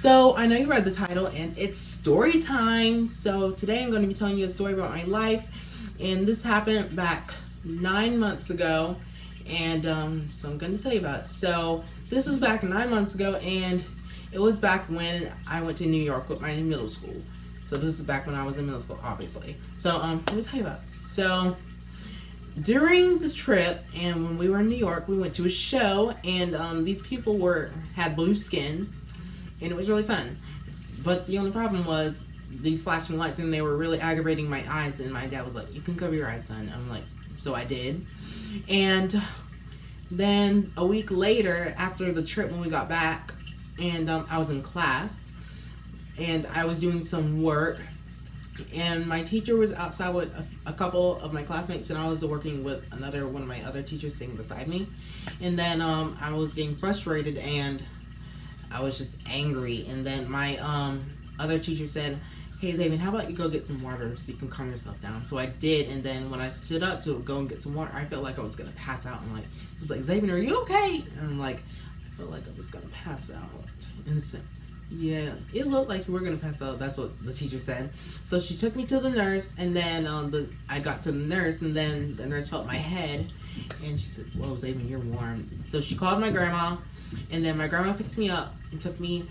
So I know you read the title, and it's story time. So today I'm going to be telling you a story about my life, and this happened back 9 months ago, and so I'm going to tell you about it. So this was back 9 months ago, and it was back when I went to New York with my middle school. So this is back when I was in middle school, obviously. So let me tell you about it. So during the trip, and when we were in New York, we went to a show, and these people were had blue skin, and it was really fun. But the only problem was these flashing lights, and they were really aggravating my eyes. And my dad was like, "You can cover your eyes, son." I'm like, so I did. And then a week later, after the trip, when we got back, and I was in class, and I was doing some work, and my teacher was outside with a couple of my classmates, and I was working with another one of my other teachers sitting beside me. And then I was getting frustrated, and I was just angry. And then my other teacher said, "Hey, Xavier, how about you go get some water so you can calm yourself down?" So I did. And then when I stood up to go and get some water, I felt like I was gonna pass out. And like, he was like, "Xavier, are you okay?" And I'm like, I felt like I was gonna pass out. And so, yeah, it looked like you were gonna pass out. That's what the teacher said. So she took me to the nurse, and then I got to the nurse, and then the nurse felt my head, and she said, "Whoa, Xavier, you're warm." So she called my grandma, and then my grandma picked me up and took me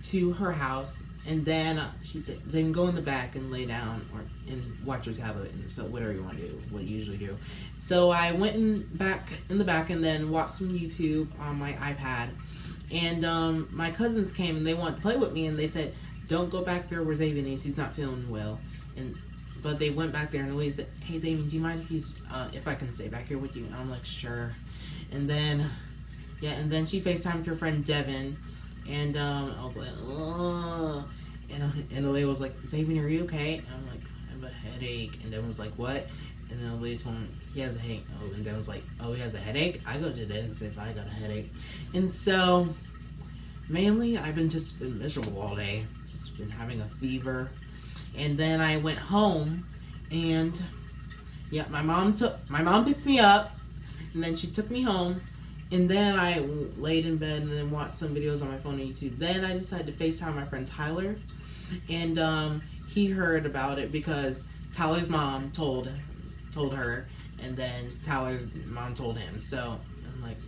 to her house. And then she said, "Xavier, go in the back and lay down and watch your tablet, and so whatever you want to do, what you usually do." So I went back in the back, and then watched some YouTube on my iPad. And my cousins came, and they wanted to play with me, and they said, "Don't go back there where Xavier is. He's not feeling well." But they went back there, and the lady said, "Hey, Xavier, do you mind if I can stay back here with you?" And I'm like, "Sure." And then she FaceTimed her friend Devin, and I was like, "Ugh." And the lady was like, "Xavier, are you okay?" And I'm like, "I have a headache." And Devin was like, "What?" And then the lady told him he has a headache. Oh, and Devin was like, "Oh, he has a headache? I go to the dentist if I got a headache." And so, mainly, I've just been miserable all day. Just been having a fever. And then I went home, and yeah, my mom picked me up, and then she took me home. And then I laid in bed and then watched some videos on my phone on YouTube. Then I decided to FaceTime my friend Tyler. And he heard about it because Tyler's mom told her. And then Tyler's mom told him. So I'm like,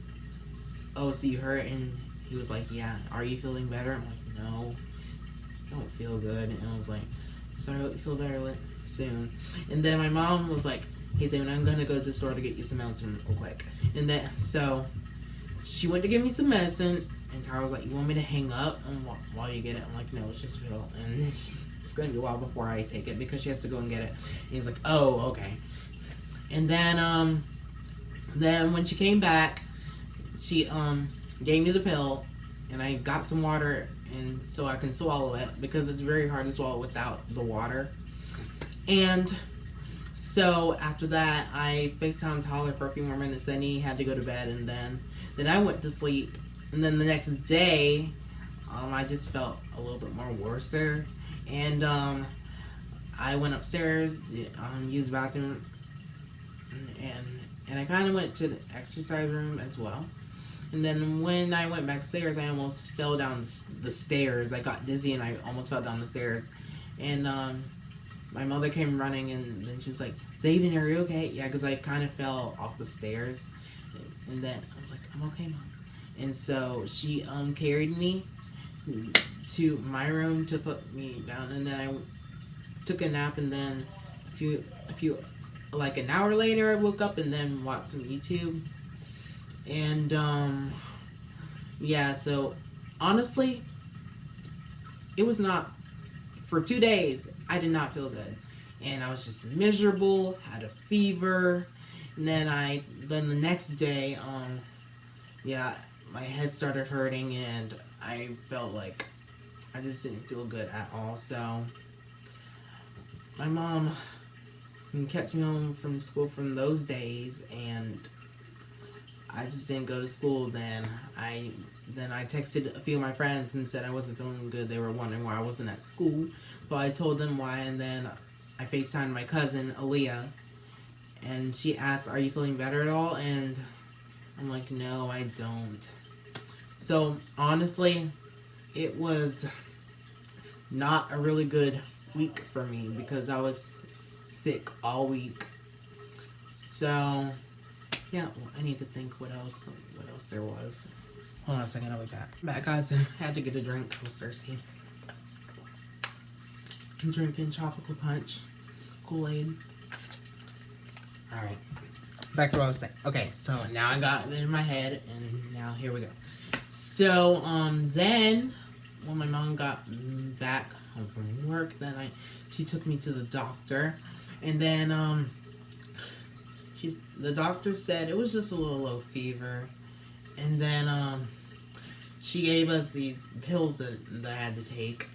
"Oh, so you hurt?" And he was like, "Yeah. Are you feeling better?" I'm like, "No, I don't feel good." And I was like, "Sorry, I hope you feel better soon." And then my mom was like, "Hey, Zayman, I'm going to go to the store to get you some medicine real quick." And then, so she went to give me some medicine, and Tara was like, "You want me to hang up and while you get it?" I'm like, "No, it's just a pill." And it's going to be a while before I take it because she has to go and get it. And he's like, "Oh, okay." And then when she came back, she gave me the pill, and I got some water, and so I can swallow it because it's very hard to swallow without the water. And so after that, I FaceTimed Tyler for a few more minutes. Then he had to go to bed, and then I went to sleep. And then the next day, I just felt a little bit more worser, and I went upstairs, used the bathroom, and I kind of went to the exercise room as well. And then when I went backstairs, I almost fell down the stairs. I got dizzy, and I almost fell down the stairs. And my mother came running, and then she was like, "Xavier, are you okay?" Yeah, because I kind of fell off the stairs. And then I was like, "I'm okay, Mom." And so she carried me to my room to put me down. And then I took a nap. And then a few like an hour later, I woke up and then watched some YouTube. And yeah, so honestly, it was not, for 2 days, I did not feel good. And I was just miserable, had a fever. And then the next day, yeah, my head started hurting, and I felt like I just didn't feel good at all. So my mom kept me home from school from those days, and I just didn't go to school then. I texted a few of my friends and said I wasn't feeling good. They were wondering why I wasn't at school. So I told them why, and then I FaceTimed my cousin, Aaliyah, and she asked, "Are you feeling better at all?" And I'm like, "No, I don't." So honestly, it was not a really good week for me because I was sick all week. So yeah, well, I need to think what else there was. Hold on a second, I'll be back. Back, guys. I had to get a drink. I was thirsty. I'm drinking tropical punch, Kool-Aid. All right, back to what I was saying. Okay, so now I got it in my head, and now here we go. So then when my mom got back home from work that night, she took me to the doctor, and then the doctor said it was just a little low fever, and then she gave us these pills that I had to take,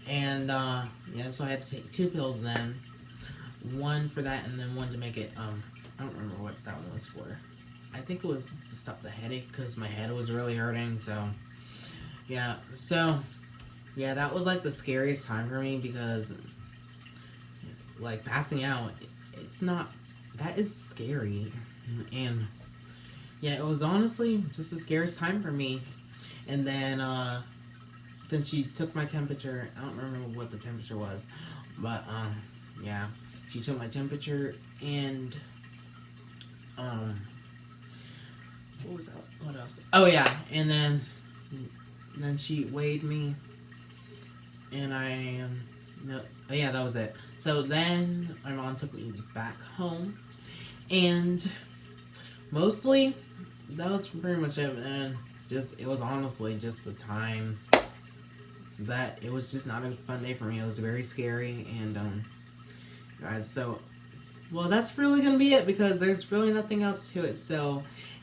and yeah, so I had to take 2 pills then, one for that and then one to make it I don't remember what that one was for. I think it was to stop the headache because my head was really hurting. So yeah, that was like the scariest time for me because like passing out, it's not, that is scary. And yeah, it was honestly just the scariest time for me. And then she took my temperature. I don't remember what the temperature was, but yeah, she took my temperature and what was that? What else? Oh yeah, and then she weighed me, and I no, oh yeah, that was it. So then my mom took me back home, and mostly that was pretty much it. And it was honestly just the time that it was just not a fun day for me. It was very scary, and guys, so well, that's really gonna be it because there's really nothing else to it. So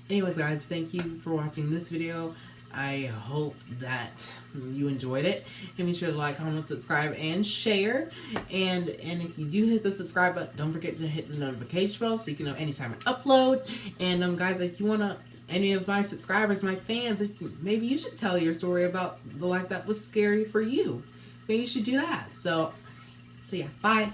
anyways, guys, thank you for watching this video. I hope that you enjoyed it, and be sure to like, comment, subscribe, and share. And if you do hit the subscribe button, don't forget to hit the notification bell so you can know anytime I upload. And guys, if you wanna, any of my subscribers, my fans, maybe you should tell your story about the life that was scary for you. Maybe you should do that. So yeah, bye.